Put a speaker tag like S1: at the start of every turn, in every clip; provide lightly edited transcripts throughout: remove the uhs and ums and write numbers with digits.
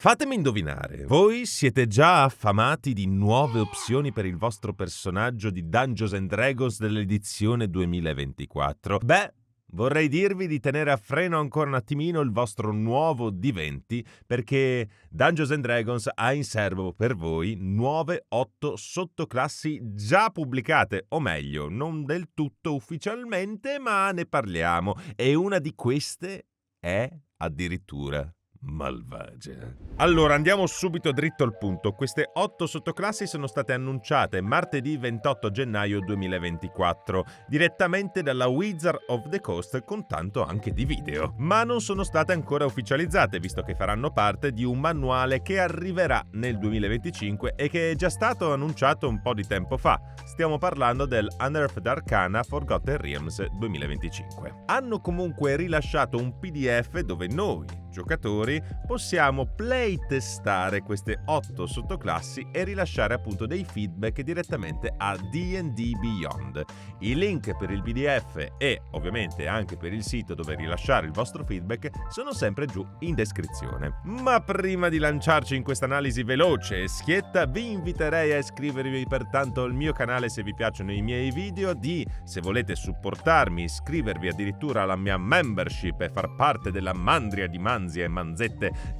S1: Fatemi indovinare, voi siete già affamati di nuove opzioni per il vostro personaggio di Dungeons and Dragons dell'edizione 2024? Beh, vorrei dirvi di tenere a freno ancora un attimino il vostro nuovo D20, perché Dungeons and Dragons ha in serbo per voi nuove 8 sottoclassi già pubblicate, o meglio, non del tutto ufficialmente, ma ne parliamo, e una di queste è addirittura malvagia. Allora, andiamo subito dritto al punto. Queste 8 sottoclassi sono state annunciate martedì 28 gennaio 2024 direttamente dalla Wizard of the Coast, con tanto anche di video, ma non sono state ancora ufficializzate, visto che faranno parte di un manuale che arriverà nel 2025 e che è già stato annunciato un po' di tempo fa. Stiamo parlando del Unearthed Arcana Forgotten Realms 2025. Hanno comunque rilasciato un PDF dove noi, giocatori, possiamo playtestare queste 8 sottoclassi e rilasciare appunto dei feedback direttamente a D&D Beyond. I link per il PDF e ovviamente anche per il sito dove rilasciare il vostro feedback sono sempre giù in descrizione. Ma prima di lanciarci in questa analisi veloce e schietta, vi inviterei a iscrivervi pertanto al mio canale se vi piacciono i miei video, se volete supportarmi, iscrivervi addirittura alla mia membership e far parte della mandria di manzi e manzette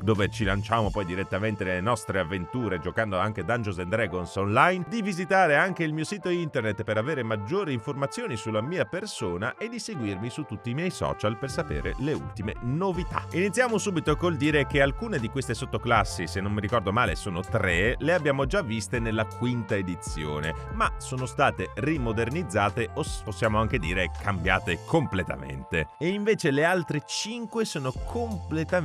S1: dove ci lanciamo poi direttamente nelle nostre avventure giocando anche Dungeons and Dragons online, di visitare anche il mio sito internet per avere maggiori informazioni sulla mia persona e di seguirmi su tutti i miei social per sapere le ultime novità. Iniziamo subito col dire che alcune di queste sottoclassi, se non mi ricordo male sono 3, le abbiamo già viste nella quinta edizione, ma sono state rimodernizzate o possiamo anche dire cambiate completamente. E invece le altre 5 sono completamente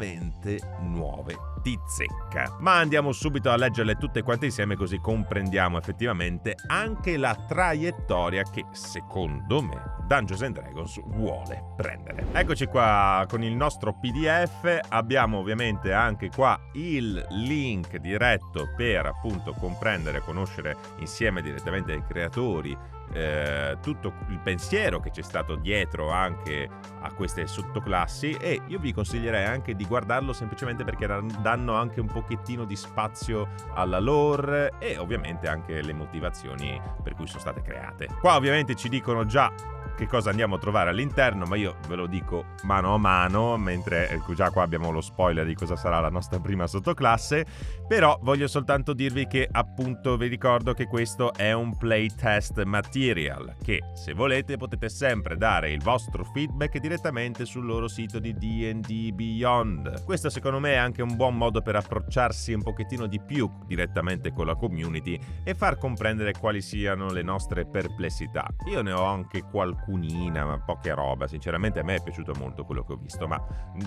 S1: nuove di zecca. Ma andiamo subito a leggerle tutte quante insieme, così comprendiamo effettivamente anche la traiettoria che secondo me Dungeons and Dragons vuole prendere. Eccoci qua con il nostro PDF, abbiamo ovviamente anche qua il link diretto per appunto comprendere e conoscere insieme direttamente ai creatori tutto il pensiero che c'è stato dietro anche a queste sottoclassi, e io vi consiglierei anche di guardarlo semplicemente perché danno anche un pochettino di spazio alla lore e ovviamente anche le motivazioni per cui sono state create. Qua ovviamente ci dicono già che cosa andiamo a trovare all'interno, ma io ve lo dico mano a mano, mentre già qua abbiamo lo spoiler di cosa sarà la nostra prima sottoclasse. Però voglio soltanto dirvi che appunto vi ricordo che questo è un playtest material, che se volete potete sempre dare il vostro feedback direttamente sul loro sito di D&D Beyond. Questo secondo me è anche un buon modo per approcciarsi un pochettino di più direttamente con la community e far comprendere quali siano le nostre perplessità. Io ne ho anche qualcunina, ma poche roba, sinceramente a me è piaciuto molto quello che ho visto, ma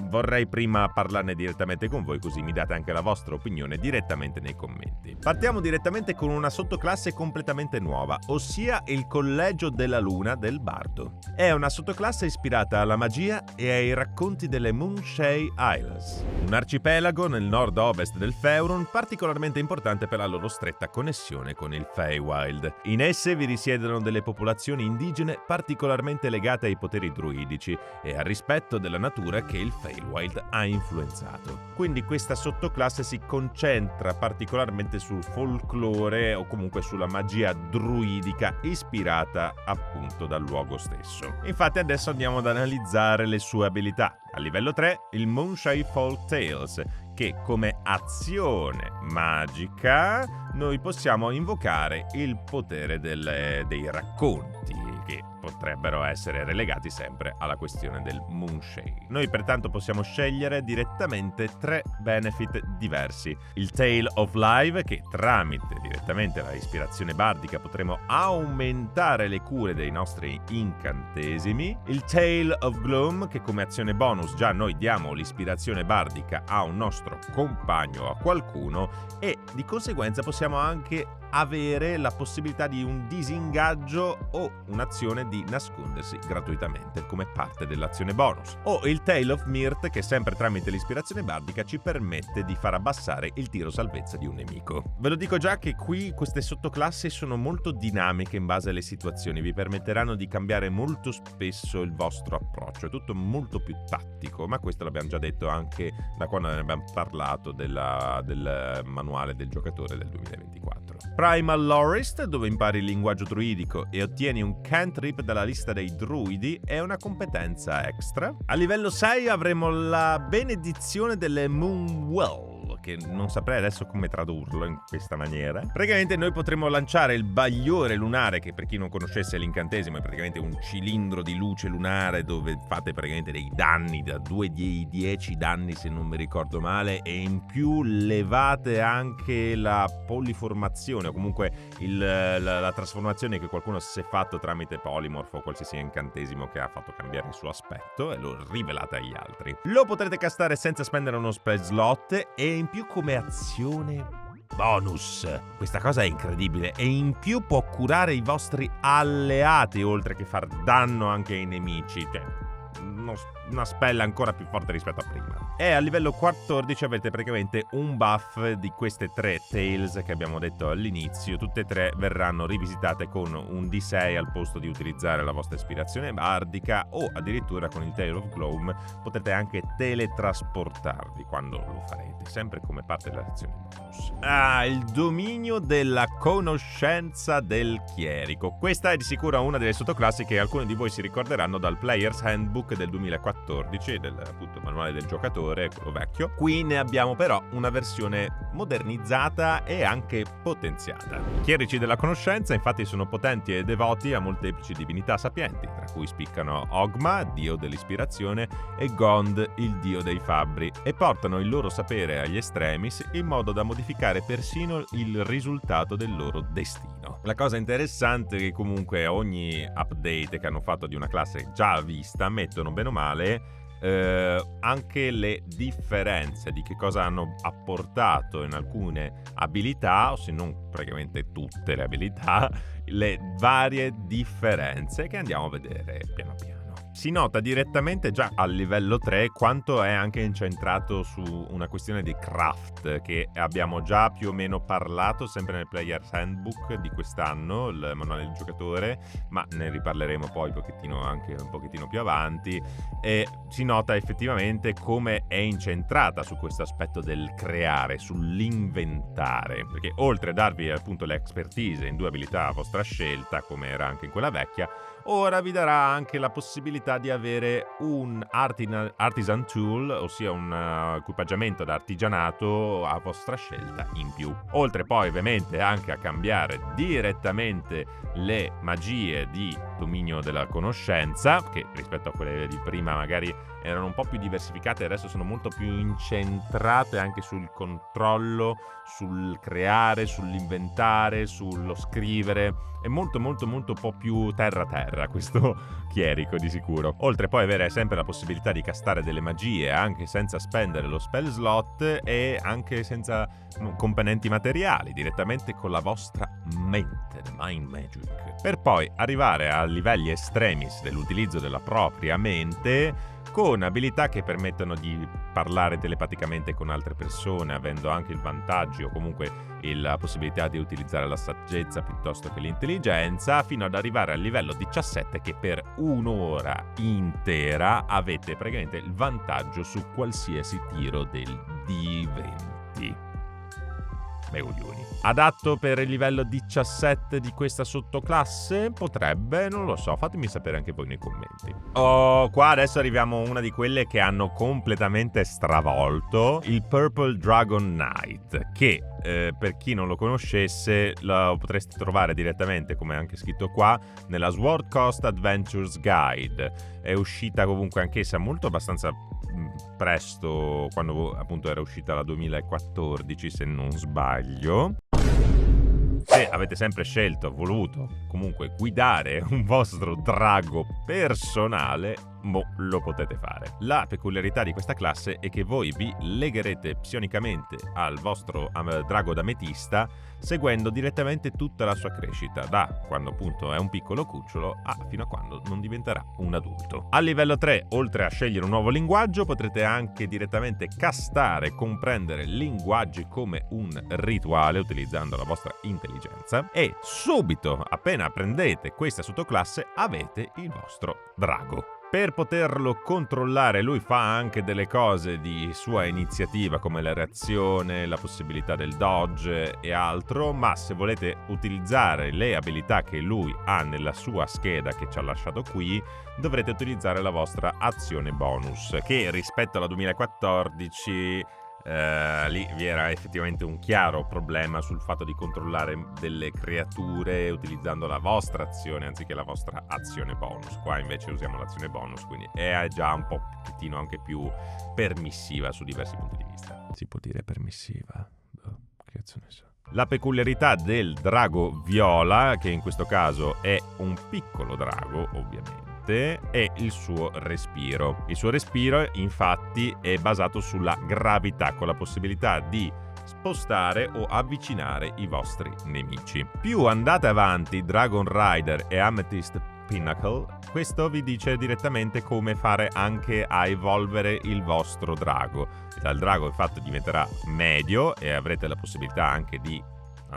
S1: vorrei prima parlarne direttamente con voi, così mi date anche la vostra opinione direttamente nei commenti. Partiamo direttamente con una sottoclasse completamente nuova, ossia il Collegio della Luna del Bardo. È una sottoclasse ispirata alla magia e ai racconti delle Moonshade Isles, un arcipelago nel nord-ovest del Faerun particolarmente importante per la loro stretta connessione con il Feywild. In esse vi risiedono delle popolazioni indigene particolarmente legate ai poteri druidici e al rispetto della natura che il Feywild ha influenzato. Quindi questa sottoclasse si concentra particolarmente sul folklore o comunque sulla magia druidica ispirata appunto dal luogo stesso. Infatti adesso andiamo ad analizzare le sue abilità. A livello 3 il Moonshade Folk Tales, che come azione magica noi possiamo invocare il potere dei racconti, che potrebbero essere relegati sempre alla questione del Moonshade. Noi pertanto possiamo scegliere direttamente 3 benefit diversi. Il Tale of Life, che tramite direttamente la ispirazione bardica potremo aumentare le cure dei nostri incantesimi. Il Tale of Gloom, che come azione bonus già noi diamo l'ispirazione bardica a un nostro compagno o a qualcuno, e di conseguenza possiamo anche avere la possibilità di un disingaggio o un'azione di nascondersi gratuitamente come parte dell'azione bonus. O il Tale of Mirth, che sempre tramite l'ispirazione bardica ci permette di far abbassare il tiro salvezza di un nemico. Ve lo dico già che qui queste sottoclassi sono molto dinamiche in base alle situazioni, vi permetteranno di cambiare molto spesso il vostro approccio, è tutto molto più tattico, ma questo l'abbiamo già detto anche da quando ne abbiamo parlato del manuale del giocatore del 2024. Primal Lorist, dove impari il linguaggio druidico e ottieni un cantrip dalla lista dei druidi, è una competenza extra. A livello 6 avremo la benedizione delle Moonwell, che non saprei adesso come tradurlo in questa maniera. Praticamente noi potremo lanciare il bagliore lunare, che per chi non conoscesse l'incantesimo è praticamente un cilindro di luce lunare dove fate praticamente dei danni da 2 di 10 danni se non mi ricordo male, e in più levate anche la poliformazione o comunque la trasformazione che qualcuno si è fatto tramite polimorfo o qualsiasi incantesimo che ha fatto cambiare il suo aspetto, e lo rivelate agli altri. Lo potrete castare senza spendere uno spell slot e in più come azione bonus. Questa cosa è incredibile, e in più può curare i vostri alleati oltre che far danno anche ai nemici, cioè una spell ancora più forte rispetto a prima. E a livello 14 avete praticamente un buff di queste 3 Tales che abbiamo detto all'inizio. Tutte e 3 verranno rivisitate con un D6 al posto di utilizzare la vostra ispirazione bardica, o addirittura con il Tale of Gloom potete anche teletrasportarvi quando lo farete, sempre come parte dell'azione bonus. Il dominio della conoscenza del chierico. Questa è di sicuro una delle sottoclassi che alcuni di voi si ricorderanno dal Player's Handbook del 2014, del appunto manuale del giocatore, quello vecchio. Qui ne abbiamo però una versione modernizzata e anche potenziata. I chierici della conoscenza infatti sono potenti e devoti a molteplici divinità sapienti, tra cui spiccano Ogma, dio dell'ispirazione, e Gond, il dio dei fabbri, e portano il loro sapere agli extremis in modo da modificare persino il risultato del loro destino. La cosa interessante è che comunque ogni update che hanno fatto di una classe già vista mettono bene o male anche le differenze di che cosa hanno apportato in alcune abilità, o se non praticamente tutte le abilità, le varie differenze che andiamo a vedere piano piano. Si nota direttamente già al livello 3 quanto è anche incentrato su una questione di craft, che abbiamo già più o meno parlato sempre nel Player's Handbook di quest'anno, il manuale del giocatore, ma ne riparleremo poi anche un pochettino più avanti. E si nota effettivamente come è incentrata su questo aspetto del creare, sull'inventare, perché oltre a darvi appunto l'expertise in 2 abilità a vostra scelta, come era anche in quella vecchia, ora vi darà anche la possibilità di avere un artisan tool, ossia un equipaggiamento da artigianato a vostra scelta in più. Oltre poi ovviamente anche a cambiare direttamente le magie di dominio della conoscenza, che rispetto a quelle di prima magari erano un po' più diversificate, adesso sono molto più incentrate anche sul controllo, sul creare, sull'inventare, sullo scrivere. È molto un po' più terra questo chierico di sicuro. Oltre poi avere sempre la possibilità di castare delle magie anche senza spendere lo spell slot e anche senza componenti materiali, direttamente con la vostra mente, the mind magic, per poi arrivare a livelli estremis dell'utilizzo della propria mente, con abilità che permettono di parlare telepaticamente con altre persone, avendo anche il vantaggio o comunque la possibilità di utilizzare la saggezza piuttosto che l'intelligenza, fino ad arrivare al livello 17 che per un'ora intera avete praticamente il vantaggio su qualsiasi tiro del D20. Adatto per il livello 17 di questa sottoclasse? Potrebbe, non lo so, fatemi sapere anche voi nei commenti. Qua adesso arriviamo a una di quelle che hanno completamente stravolto il Purple Dragon Knight, che per chi non lo conoscesse lo potreste trovare direttamente, come anche scritto qua, nella Sword Coast Adventures Guide. È uscita comunque anch'essa abbastanza presto, quando appunto era uscita la 2014 se non sbaglio. Se avete sempre voluto comunque guidare un vostro drago personale, lo potete fare. La peculiarità di questa classe è che voi vi legherete psionicamente al vostro drago d'ametista seguendo direttamente tutta la sua crescita, da quando appunto è un piccolo cucciolo fino a quando non diventerà un adulto. A livello 3, oltre a scegliere un nuovo linguaggio, potrete anche direttamente castare e comprendere linguaggi come un rituale utilizzando la vostra intelligenza, e subito, appena prendete questa sottoclasse, avete il vostro drago. Per poterlo controllare lui fa anche delle cose di sua iniziativa come la reazione, la possibilità del dodge e altro, ma se volete utilizzare le abilità che lui ha nella sua scheda che ci ha lasciato qui, dovrete utilizzare la vostra azione bonus, che rispetto alla 2014 lì vi era effettivamente un chiaro problema sul fatto di controllare delle creature utilizzando la vostra azione anziché la vostra azione bonus. Qua invece usiamo l'azione bonus, quindi è già un pochettino anche più permissiva su diversi punti di vista. Si può dire permissiva? Che cazzo ne so. La peculiarità del drago viola, che in questo caso è un piccolo drago ovviamente, è il suo respiro. Il suo respiro infatti è basato sulla gravità, con la possibilità di spostare o avvicinare i vostri nemici. Più andate avanti, Dragon Rider e Amethyst Pinnacle, questo vi dice direttamente come fare anche a evolvere il vostro drago. Il drago infatti diventerà medio e avrete la possibilità anche di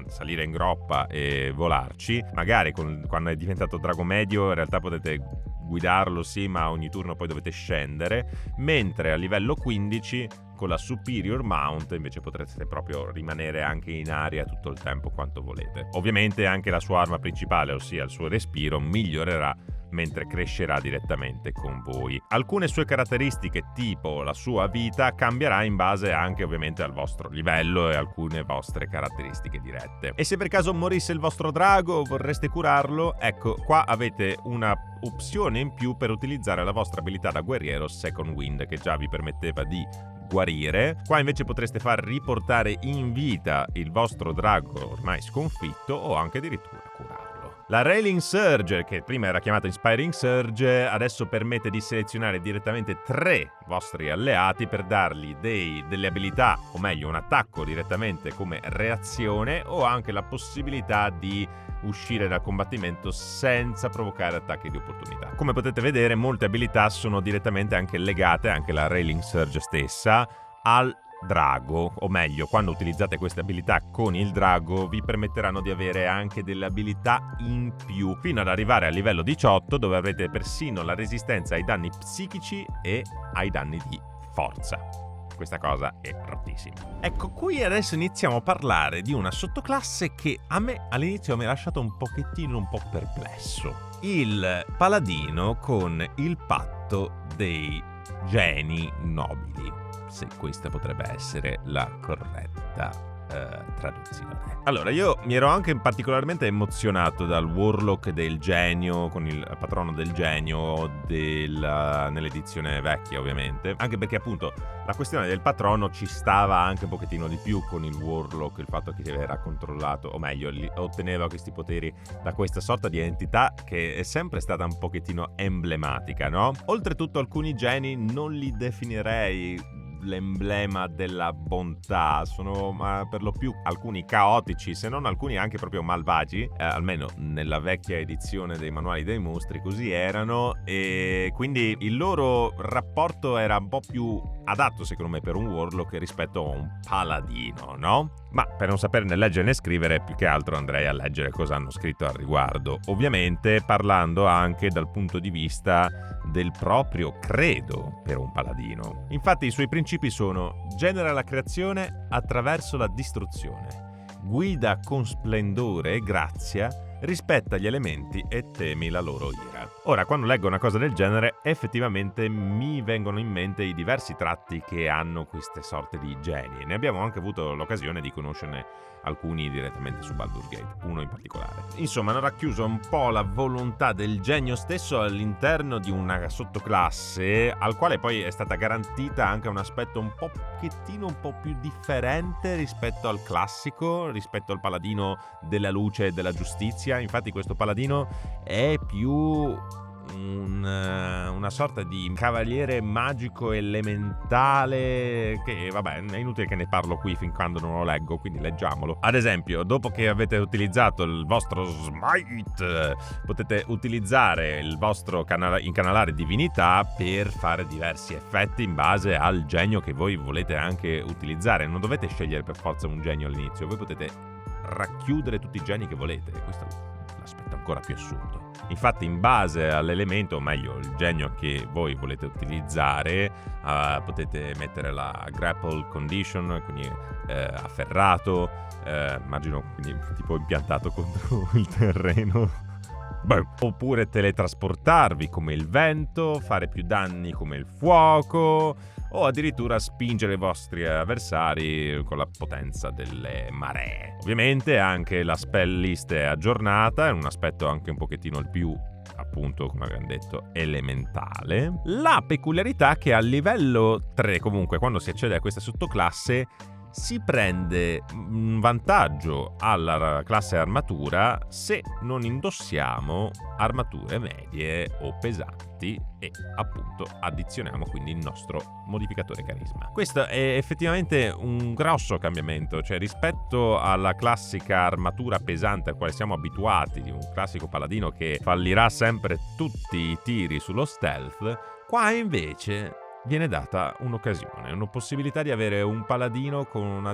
S1: salire in groppa e volarci. Magari quando è diventato drago medio in realtà potete guidarlo, sì, ma ogni turno poi dovete scendere, mentre a livello 15 con la Superior Mount invece potrete proprio rimanere anche in aria tutto il tempo quanto volete. Ovviamente anche la sua arma principale, ossia il suo respiro, migliorerà mentre crescerà direttamente con voi. Alcune sue caratteristiche, tipo la sua vita, cambierà in base anche ovviamente al vostro livello e alcune vostre caratteristiche dirette. E se per caso morisse il vostro drago o vorreste curarlo, ecco, qua avete una opzione in più per utilizzare la vostra abilità da guerriero Second Wind, che già vi permetteva di guarire. Qua invece potreste far riportare in vita il vostro drago ormai sconfitto o anche addirittura curarlo. La Railing Surge, che prima era chiamata Inspiring Surge, adesso permette di selezionare direttamente 3 vostri alleati per dargli delle abilità, o meglio un attacco direttamente come reazione, o anche la possibilità di uscire dal combattimento senza provocare attacchi di opportunità. Come potete vedere, molte abilità sono direttamente anche legate, anche la Railing Surge stessa, al drago, o meglio, quando utilizzate queste abilità con il drago vi permetteranno di avere anche delle abilità in più, fino ad arrivare al livello 18, dove avrete persino la resistenza ai danni psichici e ai danni di forza. Questa cosa è fortissima. Ecco, qui adesso iniziamo a parlare di una sottoclasse che a me all'inizio mi ha lasciato un pochettino perplesso. Il paladino con il patto dei geni nobili, se questa potrebbe essere la corretta traduzione. Allora, io mi ero anche particolarmente emozionato dal Warlock del genio, con il patrono del genio nell'edizione vecchia ovviamente, anche perché appunto la questione del patrono ci stava anche un pochettino di più con il Warlock, il fatto che era controllato, o meglio otteneva questi poteri da questa sorta di entità che è sempre stata un pochettino emblematica, no? Oltretutto alcuni geni non li definirei l'emblema della bontà, sono per lo più alcuni caotici, se non alcuni anche proprio malvagi, almeno nella vecchia edizione dei manuali dei mostri così erano, e quindi il loro rapporto era un po' più adatto secondo me per un Warlock rispetto a un paladino, no? Ma per non saperne leggere né scrivere, più che altro andrei a leggere cosa hanno scritto al riguardo, ovviamente parlando anche dal punto di vista del proprio credo per un paladino. Infatti i suoi principi sono: genera la creazione attraverso la distruzione, guida con splendore e grazia, rispetta gli elementi e temi la loro ira. Ora, quando leggo una cosa del genere, effettivamente mi vengono in mente i diversi tratti che hanno queste sorte di geni. Ne abbiamo anche avuto l'occasione di conoscerne alcuni direttamente su Baldur's Gate, uno in particolare. Insomma, hanno racchiuso un po' la volontà del genio stesso all'interno di una sottoclasse, al quale poi è stata garantita anche un aspetto un po' più differente rispetto al classico, rispetto al paladino della luce e della giustizia. Infatti questo paladino è più una sorta di cavaliere magico elementale che, vabbè, è inutile che ne parlo qui fin quando non lo leggo, quindi leggiamolo. Ad esempio, dopo che avete utilizzato il vostro Smite, potete utilizzare il vostro incanalare divinità per fare diversi effetti in base al genio che voi volete anche utilizzare. Non dovete scegliere per forza un genio all'inizio, voi potete racchiudere tutti i geni che volete. Questo è l'aspetto ancora più assurdo. Infatti, in base all'elemento, o meglio il genio che voi volete utilizzare, potete mettere la grapple condition, quindi afferrato, immagino quindi tipo impiantato contro il terreno. Beh, oppure teletrasportarvi come il vento, fare più danni come il fuoco, o addirittura spingere i vostri avversari con la potenza delle maree. Ovviamente anche la spell list è aggiornata, è un aspetto anche un pochettino il più, appunto, come abbiamo detto, elementale. La peculiarità che a livello 3, comunque, quando si accede a questa sottoclasse, si prende un vantaggio alla classe armatura se non indossiamo armature medie o pesanti e appunto addizioniamo quindi il nostro modificatore carisma. Questo è effettivamente un grosso cambiamento, cioè rispetto alla classica armatura pesante al quale siamo abituati, di un classico paladino che fallirà sempre tutti i tiri sullo stealth, qua invece viene data un'occasione, una possibilità di avere un paladino con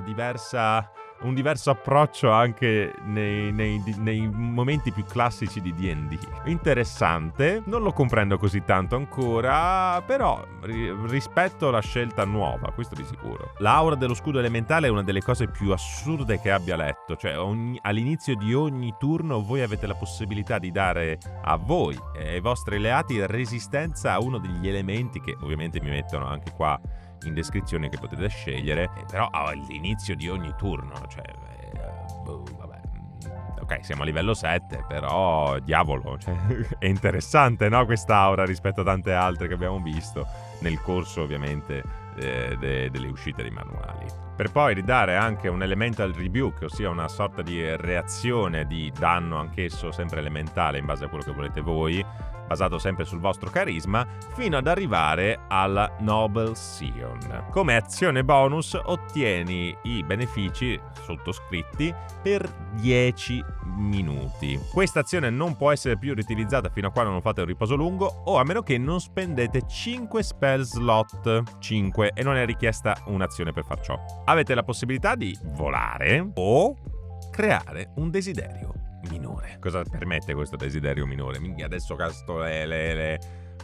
S1: un diverso approccio anche nei momenti più classici di D&D. Interessante, non lo comprendo così tanto ancora, però rispetto alla scelta nuova, questo di sicuro. L'aura dello scudo elementale è una delle cose più assurde che abbia letto, cioè all'inizio di ogni turno voi avete la possibilità di dare a voi e ai vostri alleati resistenza a uno degli elementi che ovviamente mi mettono anche qua in descrizione, che potete scegliere, però all'inizio di ogni turno, cioè vabbè. Ok, siamo a livello 7, però diavolo, cioè, è interessante, no, quest'aura rispetto a tante altre che abbiamo visto nel corso, ovviamente, delle uscite dei manuali. Per poi ridare anche un elemental rebuke, ossia una sorta di reazione di danno, anch'esso sempre elementale in base a quello che volete voi, basato sempre sul vostro carisma, fino ad arrivare alla Noble Scion. Come azione bonus ottieni i benefici sottoscritti per 10 minuti. Questa azione non può essere più riutilizzata fino a quando non fate un riposo lungo, o a meno che non spendete 5 spell slot, 5, e non è richiesta un'azione per far ciò. Avete la possibilità di volare o creare un desiderio minore. Cosa permette questo desiderio minore? Minchia, adesso casto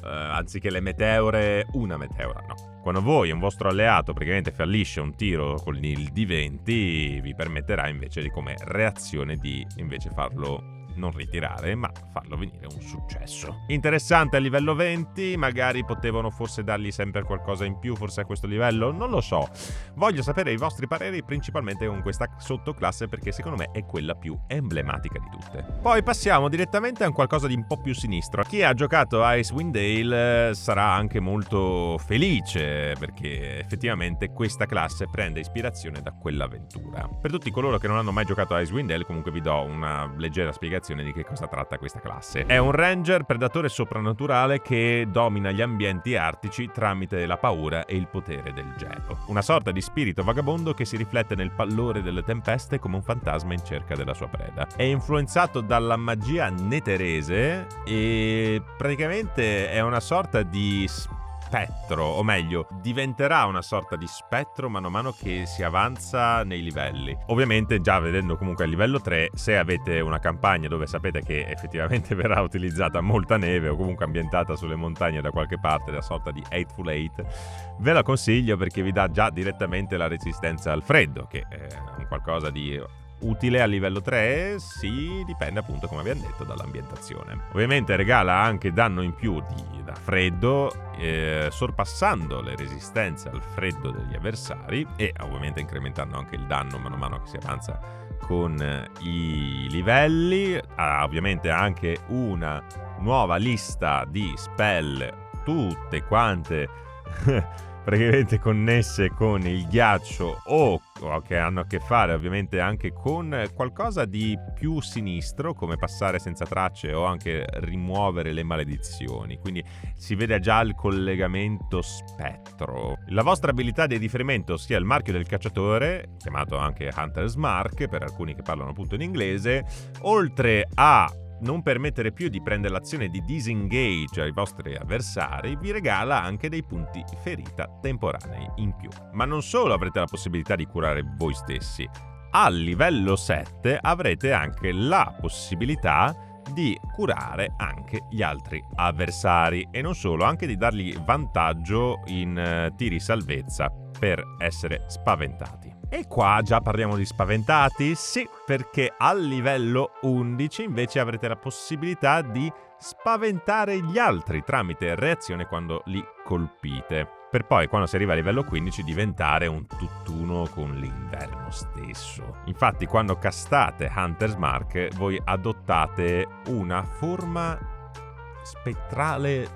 S1: anziché le meteore, una meteora, no. Quando voi e un vostro alleato praticamente fallisce un tiro con il D20, vi permetterà invece di, come reazione, di invece farlo non ritirare, ma farlo venire un successo. Interessante a livello 20, magari potevano forse dargli sempre qualcosa in più, forse a questo livello, non lo so. Voglio sapere i vostri pareri principalmente con questa sottoclasse, perché secondo me è quella più emblematica di tutte. Poi passiamo direttamente a un qualcosa di un po' più sinistro. Chi ha giocato a Icewind Dale sarà anche molto felice, perché effettivamente questa classe prende ispirazione da quell'avventura. Per tutti coloro che non hanno mai giocato a Icewind Dale, comunque vi do una leggera spiegazione di che cosa tratta questa classe. È un ranger predatore soprannaturale che domina gli ambienti artici tramite la paura e il potere del gelo. Una sorta di spirito vagabondo che si riflette nel pallore delle tempeste come un fantasma in cerca della sua preda. È influenzato dalla magia neterese e praticamente è una sorta di spettro, o meglio, diventerà una sorta di spettro mano a mano che si avanza nei livelli. Ovviamente, già vedendo comunque a livello 3, se avete una campagna dove sapete che effettivamente verrà utilizzata molta neve o comunque ambientata sulle montagne da qualche parte, la sorta di Eightful Eight, ve la consiglio perché vi dà già direttamente la resistenza al freddo, che è un qualcosa di utile a livello 3, sì, dipende appunto, come abbiamo detto, dall'ambientazione. Ovviamente regala anche danno in più da freddo, sorpassando le resistenze al freddo degli avversari e ovviamente incrementando anche il danno man mano che si avanza con i livelli. Ha ovviamente anche una nuova lista di spell, tutte quante praticamente connesse con il ghiaccio o o che hanno a che fare ovviamente anche con qualcosa di più sinistro, come passare senza tracce o anche rimuovere le maledizioni. Quindi si vede già il collegamento spettro. La vostra abilità di riferimento, ossia il marchio del cacciatore, chiamato anche Hunter's Mark per alcuni che parlano appunto in inglese, oltre a non permettere più di prendere l'azione di disengage ai vostri avversari, vi regala anche dei punti ferita temporanei in più. Ma non solo avrete la possibilità di curare voi stessi, al livello 7 avrete anche la possibilità di curare anche gli altri avversari e non solo, anche di dargli vantaggio in tiri salvezza per essere spaventati. E qua già parliamo di spaventati? Sì, perché al livello 11 invece avrete la possibilità di spaventare gli altri tramite reazione quando li colpite, per poi quando si arriva a livello 15 diventare un tutt'uno con l'inverno stesso. Infatti quando castate Hunter's Mark voi adottate una forma spettrale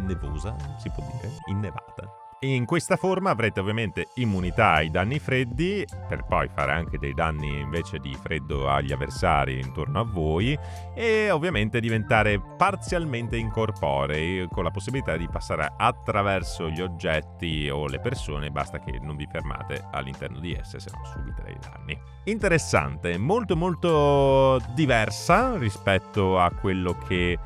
S1: nevosa, si può dire, innevata. In questa forma avrete ovviamente immunità ai danni freddi, per poi fare anche dei danni invece di freddo agli avversari intorno a voi, e ovviamente diventare parzialmente incorporei, con la possibilità di passare attraverso gli oggetti o le persone, basta che non vi fermate all'interno di esse, se no subite dei danni. Interessante, molto molto diversa rispetto a quello che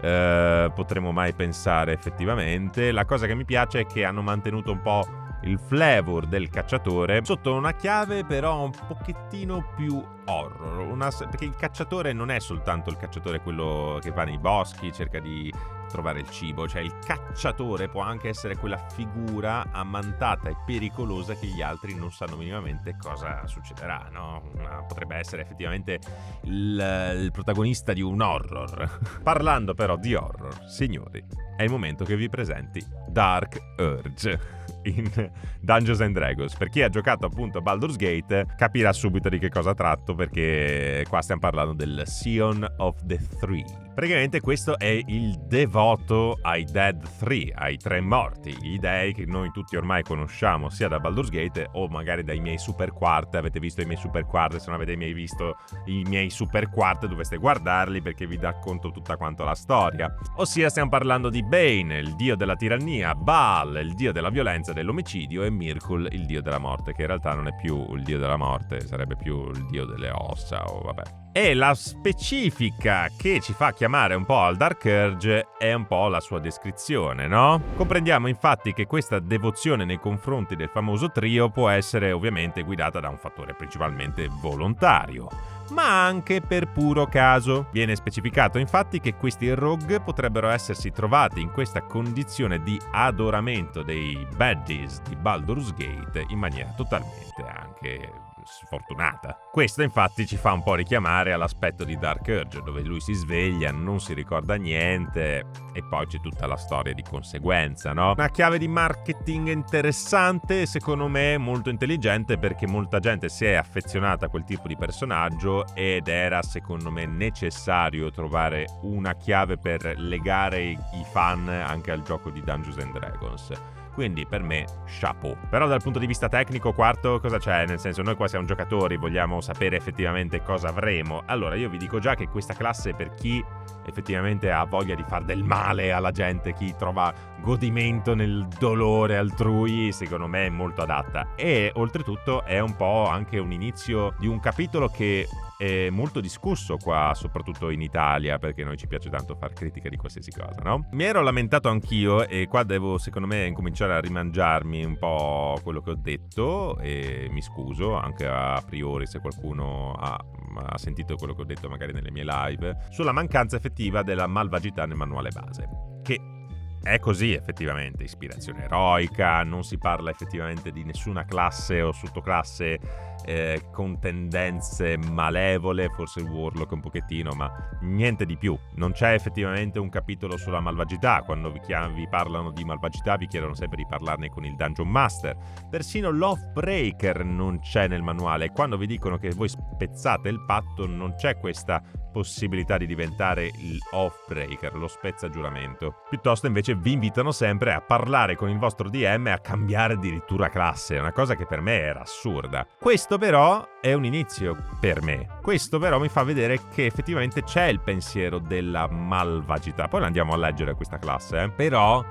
S1: potremmo mai pensare effettivamente. La cosa che mi piace è che hanno mantenuto un po' il flavor del cacciatore sotto una chiave però un pochettino più horror, perché il cacciatore non è soltanto il cacciatore quello che va nei boschi, cerca di trovare il cibo, cioè il cacciatore può anche essere quella figura ammantata e pericolosa che gli altri non sanno minimamente cosa succederà, no? Potrebbe essere effettivamente il protagonista di un horror. Parlando però di horror, signori, è il momento che vi presenti Dark Urge in Dungeons and Dragons. Per chi ha giocato appunto a Baldur's Gate capirà subito di che cosa tratto, perché qua stiamo parlando del Scion of the Three. Praticamente questo è il devoto ai Dead Three, ai tre morti, gli dei che noi tutti ormai conosciamo sia da Baldur's Gate o magari dai miei super quart. Avete visto i miei super quart? Se non avete mai visto i miei super quart dovreste guardarli, perché vi racconto tutta quanto la storia. Ossia stiamo parlando di Bane, il dio della tirannia, Baal, il dio della violenza e dell'omicidio, e Myrkul, il dio della morte, che in realtà non è più il dio della morte, sarebbe più il dio delle ossa o vabbè. E la specifica che ci fa chiamare un po' al Dark Urge è un po' la sua descrizione, no? Comprendiamo infatti che questa devozione nei confronti del famoso trio può essere ovviamente guidata da un fattore principalmente volontario, ma anche per puro caso. Viene specificato infatti che questi rogue potrebbero essersi trovati in questa condizione di adoramento dei baddies di Baldur's Gate in maniera totalmente anche sfortunata. Questo infatti ci fa un po' richiamare all'aspetto di Dark Urge, dove lui si sveglia, non si ricorda niente e poi c'è tutta la storia di conseguenza, no? Una chiave di marketing interessante, secondo me molto intelligente, perché molta gente si è affezionata a quel tipo di personaggio ed era secondo me necessario trovare una chiave per legare i fan anche al gioco di Dungeons and Dragons. Quindi per me, chapeau. Però dal punto di vista tecnico, quarto, cosa c'è? Nel senso, noi qua siamo giocatori, vogliamo sapere effettivamente cosa avremo. Allora, io vi dico già che questa classe, per chi effettivamente ha voglia di far del male alla gente, chi trova godimento nel dolore altrui, secondo me è molto adatta. E oltretutto è un po' anche un inizio di un capitolo che è molto discusso qua, soprattutto in Italia, perché noi ci piace tanto far critica di qualsiasi cosa, no? Mi ero lamentato anch'io e qua devo, secondo me, incominciare a rimangiarmi un po' quello che ho detto, e mi scuso anche a priori se qualcuno ha sentito quello che ho detto magari nelle mie live, sulla mancanza effettiva della malvagità nel manuale base, che è così effettivamente, ispirazione eroica, non si parla effettivamente di nessuna classe o sottoclasse con tendenze malevole, forse il Warlock un pochettino, ma niente di più. Non c'è effettivamente un capitolo sulla malvagità. Quando vi parlano di malvagità vi chiedono sempre di parlarne con il Dungeon Master. Persino l'Oathbreaker non c'è nel manuale. Quando vi dicono che voi spezzate il patto non c'è questa possibilità di diventare il Oathbreaker, lo spezzagiuramento. Piuttosto invece vi invitano sempre a parlare con il vostro DM e a cambiare addirittura classe, una cosa che per me era assurda. Questo però è un inizio per me. Questo però mi fa vedere che effettivamente c'è il pensiero della malvagità. Poi andiamo a leggere questa classe, però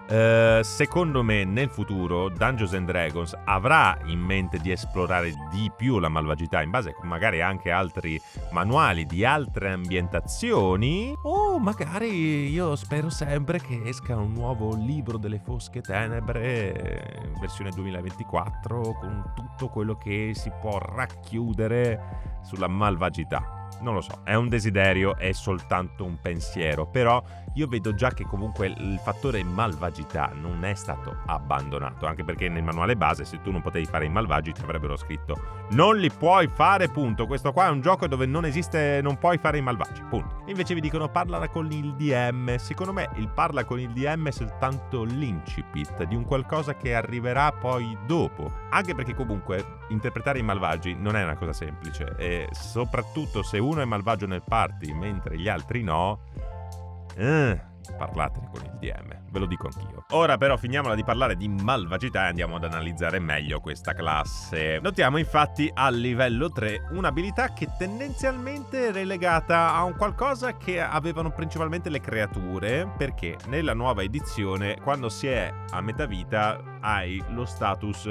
S1: secondo me nel futuro Dungeons and Dragons avrà in mente di esplorare di più la malvagità in base magari anche a altri manuali di altre ambientazioni, o magari io spero sempre che esca un nuovo libro delle Fosche Tenebre versione 2024 con tutto quello che si può racchiudere sulla malvagità. Non lo so, è un desiderio, è soltanto un pensiero, però io vedo già che comunque il fattore malvagità non è stato abbandonato, anche perché nel manuale base, se tu non potevi fare i malvagi, ti avrebbero scritto non li puoi fare, punto. Questo qua è un gioco dove non esiste, non puoi fare i malvagi, punto. E invece vi dicono parla con il DM. Secondo me il parla con il DM è soltanto l'incipit di un qualcosa che arriverà poi dopo, anche perché comunque interpretare i malvagi non è una cosa semplice, e soprattutto se uno è malvagio nel party mentre gli altri no, parlatene con il DM, ve lo dico anch'io. Ora però finiamola di parlare di malvagità e andiamo ad analizzare meglio questa classe. Notiamo infatti al livello 3 un'abilità che tendenzialmente è relegata a un qualcosa che avevano principalmente le creature, perché nella nuova edizione quando si è a metà vita hai lo status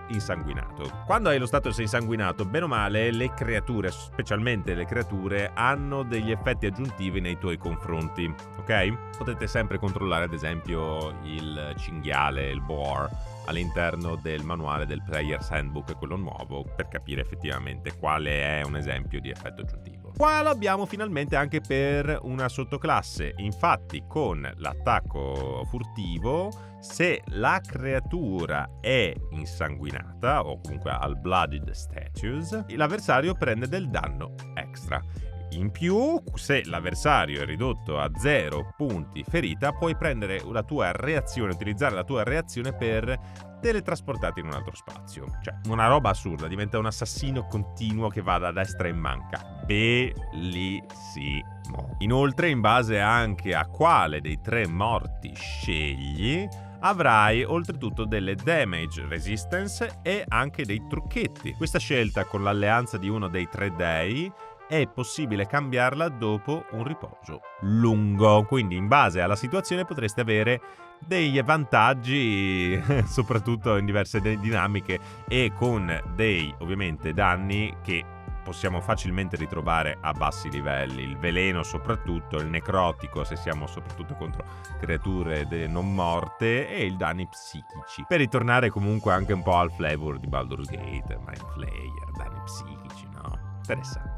S1: insanguinato. Quando hai lo status insanguinato, bene o male, le creature, specialmente le creature, hanno degli effetti aggiuntivi nei tuoi confronti, ok? Potete sempre controllare ad esempio il cinghiale, il boar, all'interno del manuale del Player's Handbook, quello nuovo, per capire effettivamente quale è un esempio di effetto aggiuntivo. Qua lo abbiamo finalmente anche per una sottoclasse. Infatti con l'attacco furtivo, se la creatura è insanguinata o comunque al blooded status, l'avversario prende del danno extra. In più, se l'avversario è ridotto a 0 punti ferita, puoi prendere la tua reazione, utilizzare la tua reazione per teletrasportarti in un altro spazio. Cioè, una roba assurda, diventa un assassino continuo che va da destra in manca. Bellissimo. Inoltre, in base anche a quale dei 3 morti scegli, avrai oltretutto delle damage resistance e anche dei trucchetti. Questa scelta con l'alleanza di uno dei 3 dei è possibile cambiarla dopo un riposo lungo, quindi in base alla situazione potreste avere degli vantaggi soprattutto in diverse dinamiche e con dei ovviamente danni che possiamo facilmente ritrovare a bassi livelli, il veleno soprattutto, il necrotico se siamo soprattutto contro creature non morte e i danni psichici, per ritornare comunque anche un po' al flavor di Baldur's Gate, Mind Flayer, danni psichici, no? Interessante.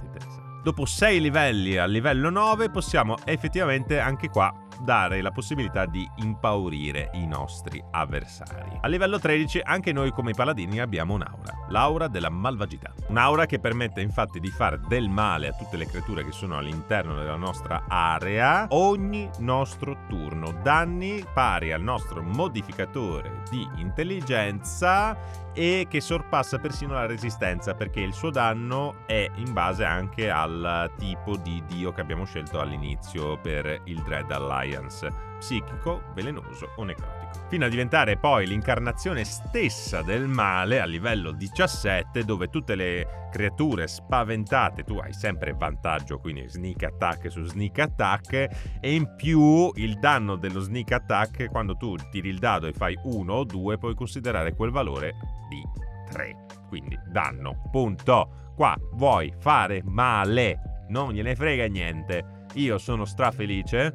S1: Dopo 6 livelli al livello 9 possiamo effettivamente anche qua dare la possibilità di impaurire i nostri avversari. A livello 13 anche noi come paladini abbiamo un'aura, l'aura della malvagità. Un'aura che permette infatti di fare del male a tutte le creature che sono all'interno della nostra area ogni nostro turno. Danni pari al nostro modificatore di intelligenza e che sorpassa persino la resistenza, perché il suo danno è in base anche al tipo di dio che abbiamo scelto all'inizio per il Dread Alliance, psichico, velenoso o necrotico, fino a diventare poi l'incarnazione stessa del male a livello 17, dove tutte le creature spaventate tu hai sempre vantaggio, quindi sneak attack su sneak attack, e in più il danno dello sneak attack, quando tu tiri il dado e fai 1 o 2 puoi considerare quel valore di 3, quindi danno, punto. Qua vuoi fare male, non gliene frega niente. Io sono strafelice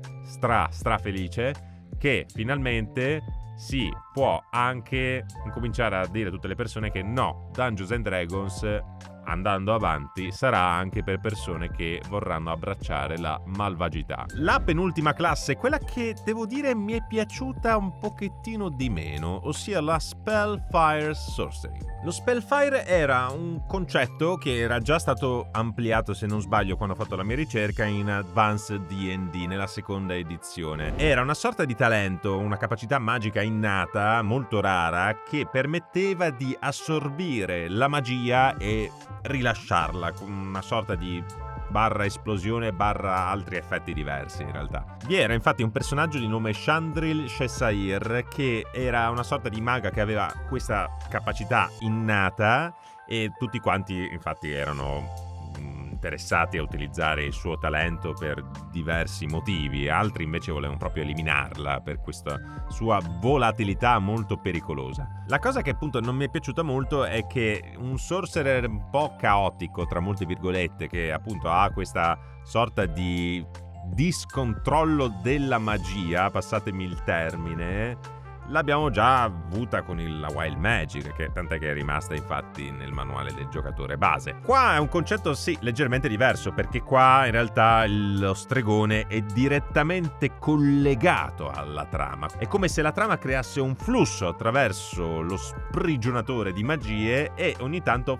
S1: che finalmente si può anche incominciare a dire a tutte le persone che no, Dungeons and Dragons andando avanti sarà anche per persone che vorranno abbracciare la malvagità. La penultima classe, quella che devo dire mi è piaciuta un pochettino di meno, ossia la Spellfire Sorcery. Lo Spellfire era un concetto che era già stato ampliato, se non sbaglio, quando ho fatto la mia ricerca in Advanced D&D nella seconda edizione. Era una sorta di talento, una capacità magica innata, molto rara, che permetteva di assorbire la magia e rilasciarla con una sorta di barra esplosione barra altri effetti diversi in realtà. Vi era infatti un personaggio di nome Chandril Cheshire che era una sorta di maga che aveva questa capacità innata e tutti quanti infatti erano interessati a utilizzare il suo talento per diversi motivi, altri invece volevano proprio eliminarla per questa sua volatilità molto pericolosa. La cosa che appunto non mi è piaciuta molto è che un sorcerer un po' caotico, tra molte virgolette, che appunto ha questa sorta di discontrollo della magia, passatemi il termine, l'abbiamo già avuta con la Wild Magic, che tant'è che è rimasta infatti nel manuale del giocatore base. Qua è un concetto sì leggermente diverso, perché qua in realtà lo stregone è direttamente collegato alla trama. È come se la trama creasse un flusso attraverso lo sprigionatore di magie e ogni tanto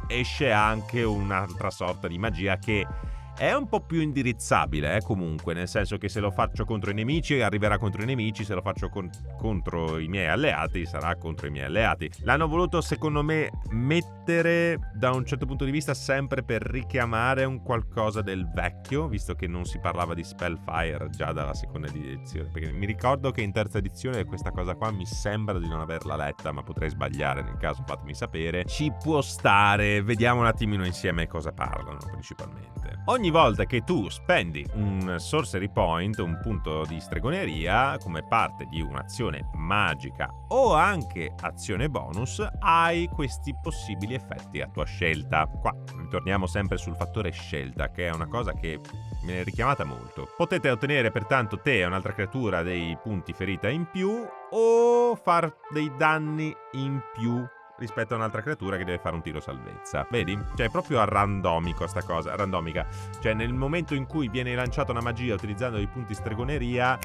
S1: esce anche un'altra sorta di magia che è un po' più indirizzabile, comunque, nel senso che se lo faccio contro i nemici arriverà contro i nemici, se lo faccio contro i miei alleati sarà contro i miei alleati. L'hanno voluto secondo me mettere da un certo punto di vista sempre per richiamare un qualcosa del vecchio, visto che non si parlava di Spellfire già dalla seconda edizione, perché mi ricordo che in terza edizione questa cosa qua mi sembra di non averla letta, ma potrei sbagliare, nel caso fatemi sapere. Ci può stare, vediamo un attimino insieme cosa parlano principalmente. Ogni volta che tu spendi un sorcery point, un punto di stregoneria, come parte di un'azione magica o anche azione bonus, hai questi possibili effetti a tua scelta. Qua ritorniamo sempre sul fattore scelta, che è una cosa che me ne è richiamata molto. Potete ottenere pertanto te e un'altra creatura dei punti ferita in più o far dei danni in più rispetto a un'altra creatura che deve fare un tiro salvezza. Vedi? Cioè è proprio a randomico sta cosa, randomica. Cioè nel momento in cui viene lanciata una magia utilizzando i punti stregoneria,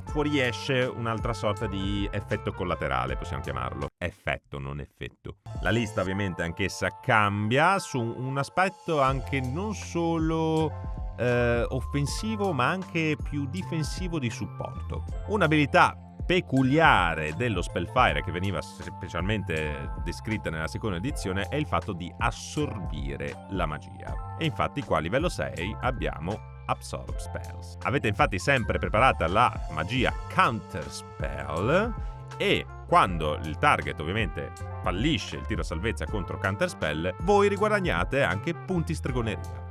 S1: fuoriesce un'altra sorta di effetto collaterale, possiamo chiamarlo. Effetto, non effetto. La lista ovviamente anch'essa cambia su un aspetto anche non solo offensivo ma anche più difensivo di supporto. Un'abilità peculiare dello Spellfire che veniva specialmente descritta nella seconda edizione è il fatto di assorbire la magia. E infatti qua a livello 6 abbiamo Absorb Spells. Avete infatti sempre preparata la magia Counter Spell e quando il target ovviamente fallisce il tiro salvezza contro Counter Spell, voi riguadagnate anche punti stregoneria.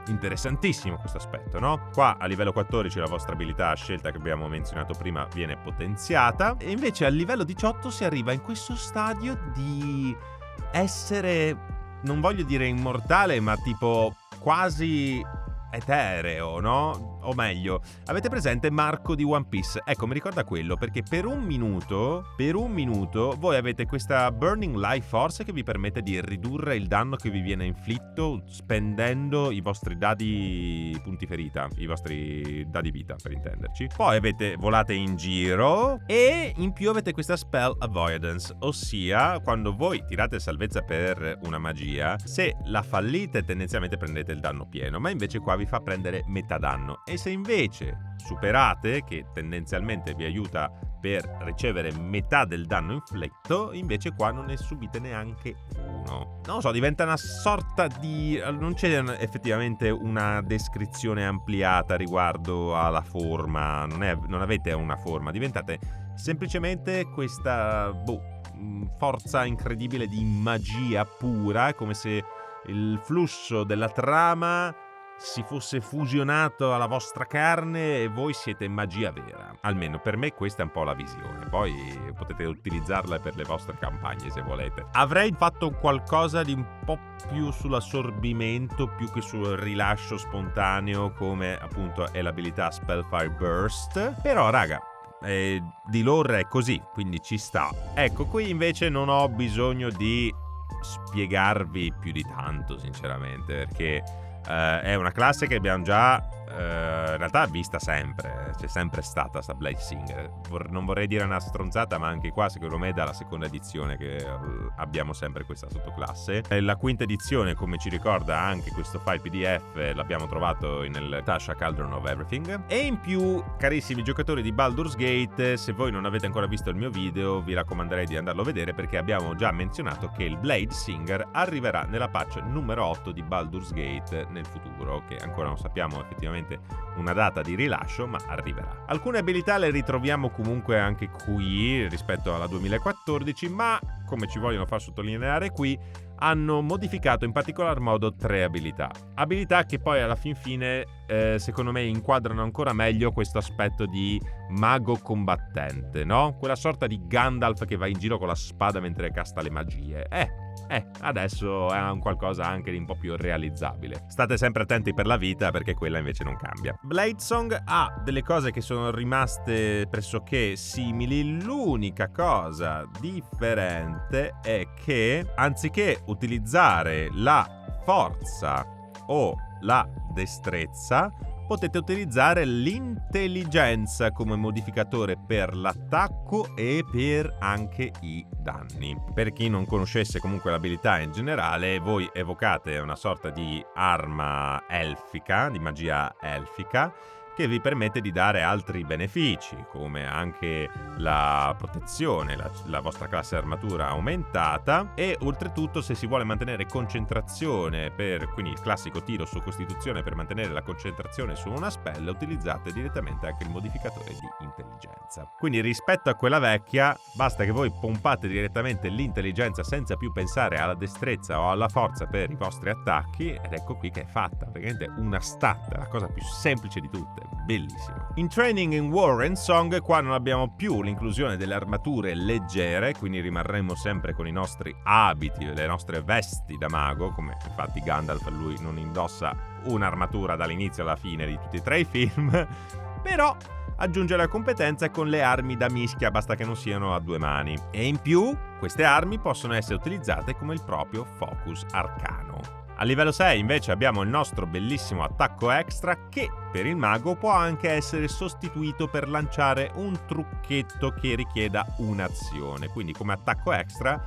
S1: Interessantissimo questo aspetto, no? Qua a livello 14 la vostra abilità a scelta che abbiamo menzionato prima viene potenziata e invece a livello 18 si arriva in questo stadio di essere, non voglio dire immortale, ma tipo quasi etereo, no? O meglio, avete presente Marco di One Piece? Ecco, mi ricorda quello, perché per un minuto voi avete questa Burning Life Force che vi permette di ridurre il danno che vi viene inflitto spendendo i vostri dadi punti ferita, i vostri dadi vita per intenderci. Poi volate in giro e in più avete questa Spell Avoidance, ossia quando voi tirate salvezza per una magia, se la fallite tendenzialmente prendete il danno pieno, ma invece qua vi fa prendere metà danno. E se invece superate, che tendenzialmente vi aiuta per ricevere metà del danno inflitto, invece qua non ne subite neanche uno. Non lo so, diventa una sorta di... non c'è effettivamente una descrizione ampliata riguardo alla forma, non avete una forma, diventate semplicemente questa forza incredibile di magia pura, è come se il flusso della trama si fosse fusionato alla vostra carne e voi siete magia vera. Almeno per me questa è un po' la visione, poi potete utilizzarla per le vostre campagne se volete. Avrei fatto qualcosa di un po' più sull'assorbimento più che sul rilascio spontaneo come appunto è l'abilità Spellfire Burst, però raga, di lore è così, quindi ci sta. Ecco, qui invece non ho bisogno di spiegarvi più di tanto, sinceramente, perché è una classe che abbiamo già in realtà vista sempre, c'è sempre stata sta Blade Singer. Non vorrei dire una stronzata, ma anche qua secondo me è dalla seconda edizione che abbiamo sempre questa sottoclasse. La quinta edizione, come ci ricorda anche questo file PDF, l'abbiamo trovato nel Tasha Cauldron of Everything. E in più, carissimi giocatori di Baldur's Gate, se voi non avete ancora visto il mio video, vi raccomanderei di andarlo a vedere, perché abbiamo già menzionato che il Blade Singer arriverà nella patch numero 8 di Baldur's Gate nel futuro, che ancora non sappiamo effettivamente una data di rilascio, ma arriverà. Alcune abilità le ritroviamo comunque anche qui rispetto alla 2014, ma come ci vogliono far sottolineare qui, hanno modificato in particolar modo 3 abilità. Abilità che poi alla fin fine secondo me inquadrano ancora meglio questo aspetto di mago combattente, no? Quella sorta di Gandalf che va in giro con la spada mentre casta le magie. Adesso è un qualcosa anche di un po' più realizzabile. State sempre attenti per la vita, perché quella invece non cambia. Bladesong ha delle cose che sono rimaste pressoché simili. L'unica cosa differente è che anziché utilizzare la forza o la destrezza, potete utilizzare l'intelligenza come modificatore per l'attacco e per anche i danni. Per chi non conoscesse comunque l'abilità in generale, voi evocate una sorta di arma elfica, di magia elfica, che vi permette di dare altri benefici, come anche la protezione, la vostra classe armatura aumentata, e oltretutto, se si vuole mantenere concentrazione, quindi il classico tiro su costituzione per mantenere la concentrazione su una spell, utilizzate direttamente anche il modificatore di intelligenza. Quindi rispetto a quella vecchia, basta che voi pompate direttamente l'intelligenza senza più pensare alla destrezza o alla forza per i vostri attacchi, ed ecco qui che è fatta, praticamente una stat, la cosa più semplice di tutte. Bellissimo. In Training in War and Song qua non abbiamo più l'inclusione delle armature leggere, quindi rimarremo sempre con i nostri abiti, le nostre vesti da mago, come infatti Gandalf, lui non indossa un'armatura dall'inizio alla fine di tutti e 3 i film, però aggiunge la competenza con le armi da mischia, basta che non siano a 2 mani. E in più queste armi possono essere utilizzate come il proprio focus arcano. A livello 6 invece abbiamo il nostro bellissimo attacco extra, che per il mago può anche essere sostituito per lanciare un trucchetto che richieda un'azione. Quindi come attacco extra,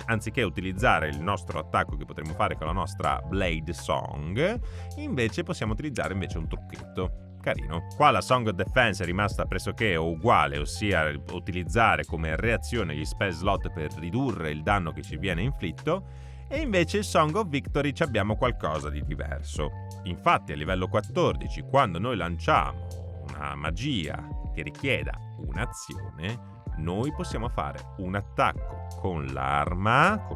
S1: anziché utilizzare il nostro attacco che potremmo fare con la nostra Blade Song, invece possiamo utilizzare invece un trucchetto. Carino. Qua la Song of Defense è rimasta pressoché uguale, ossia utilizzare come reazione gli spell slot per ridurre il danno che ci viene inflitto. E invece il Song of Victory ci abbiamo qualcosa di diverso. Infatti a livello 14, quando noi lanciamo una magia che richieda un'azione, noi possiamo fare un attacco con un'arma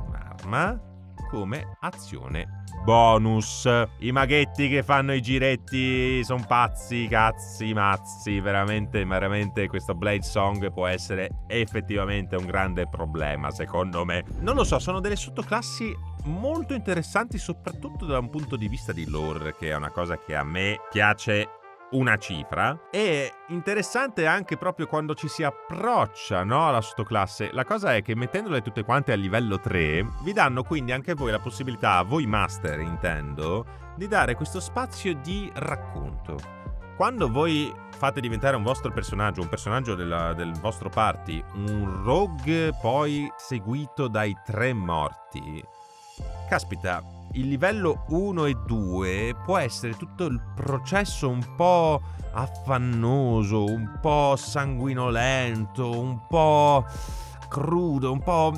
S1: come azione bonus. I maghetti che fanno i giretti sono pazzi, cazzi, mazzi, veramente questo Blade Song può essere effettivamente un grande problema, secondo me. Non lo so, sono delle sottoclassi molto interessanti, soprattutto da un punto di vista di lore, che è una cosa che a me piace una cifra. E interessante anche proprio quando ci si approccia, no, alla sottoclasse. La cosa è che mettendole tutte quante a livello 3 vi danno quindi anche voi la possibilità, a voi master intendo, di dare questo spazio di racconto. Quando voi fate diventare un vostro personaggio, un personaggio del vostro party, un rogue poi seguito dai 3 morti, caspita, il livello 1 e 2 può essere tutto il processo un po' affannoso, un po' sanguinolento, un po' crudo, un po'...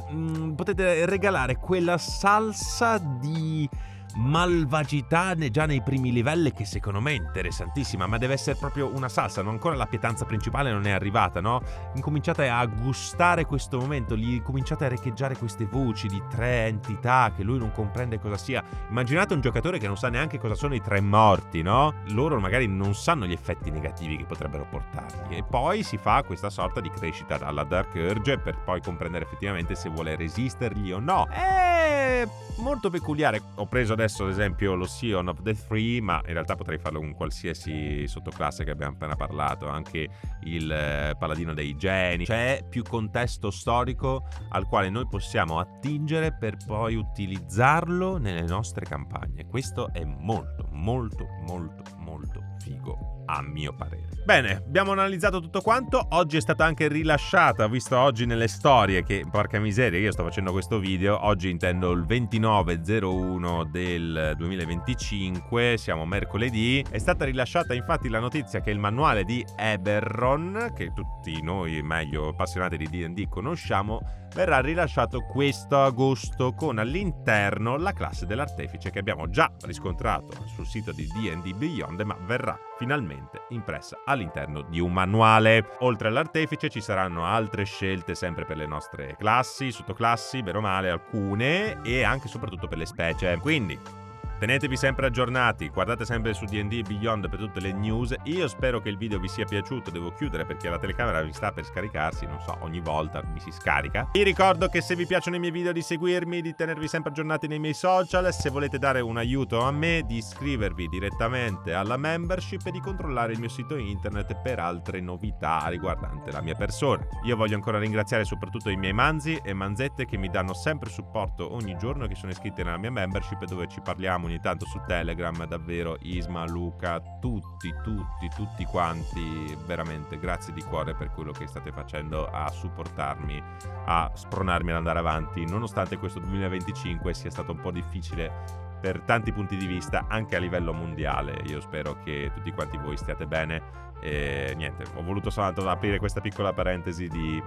S1: potete regalare quella salsa di malvagità già nei primi livelli, che secondo me è interessantissima, ma deve essere proprio una salsa, ancora la pietanza principale non è arrivata, no? Incominciate a gustare questo momento, gli cominciate a recheggiare queste voci di 3 entità che lui non comprende cosa sia. Immaginate un giocatore che non sa neanche cosa sono i 3 morti, no? Loro magari non sanno gli effetti negativi che potrebbero portargli, e poi si fa questa sorta di crescita dalla Dark Urge per poi comprendere effettivamente se vuole resistergli o no. molto peculiare. Ho preso adesso ad esempio lo Scion of the Three, ma in realtà potrei farlo con qualsiasi sottoclasse che abbiamo appena parlato, anche il Paladino dei Geni. C'è più contesto storico al quale noi possiamo attingere per poi utilizzarlo nelle nostre campagne. Questo è molto figo, a mio parere. Bene, abbiamo analizzato tutto quanto. Oggi è stata anche rilasciata, ho visto oggi nelle storie che, porca miseria, io sto facendo questo video, oggi intendo il 29/01 del 2025, siamo mercoledì. È stata rilasciata infatti la notizia che il manuale di Eberron, che tutti noi meglio appassionati di D&D conosciamo, verrà rilasciato questo agosto, con all'interno la classe dell'artefice che abbiamo già riscontrato sul sito di D&D Beyond, ma verrà finalmente impressa all'interno di un manuale. Oltre all'artefice ci saranno altre scelte sempre per le nostre classi, sottoclassi, bene o male alcune, e anche e soprattutto per le specie. Quindi tenetevi sempre aggiornati, guardate sempre su D&D Beyond per tutte le news. Io spero che il video vi sia piaciuto, devo chiudere perché la telecamera mi sta per scaricarsi, non so, ogni volta mi si scarica. Vi ricordo che se vi piacciono i miei video di seguirmi, di tenervi sempre aggiornati nei miei social, se volete dare un aiuto a me, di iscrivervi direttamente alla membership e di controllare il mio sito internet per altre novità riguardanti la mia persona. Io voglio ancora ringraziare soprattutto i miei manzi e manzette che mi danno sempre supporto ogni giorno, che sono iscritti nella mia membership, dove ci parliamo ogni tanto su Telegram. Davvero, Isma, Luca, tutti quanti, veramente grazie di cuore per quello che state facendo a supportarmi, a spronarmi ad andare avanti, nonostante questo 2025 sia stato un po' difficile per tanti punti di vista, anche a livello mondiale. Io spero che tutti quanti voi stiate bene e niente, ho voluto soltanto aprire questa piccola parentesi di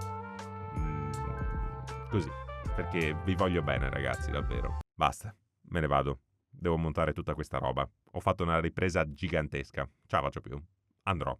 S1: così, perché vi voglio bene, ragazzi, davvero. Basta, me ne vado. Devo montare tutta questa roba. Ho fatto una ripresa gigantesca. Ce la faccio più. Andrò.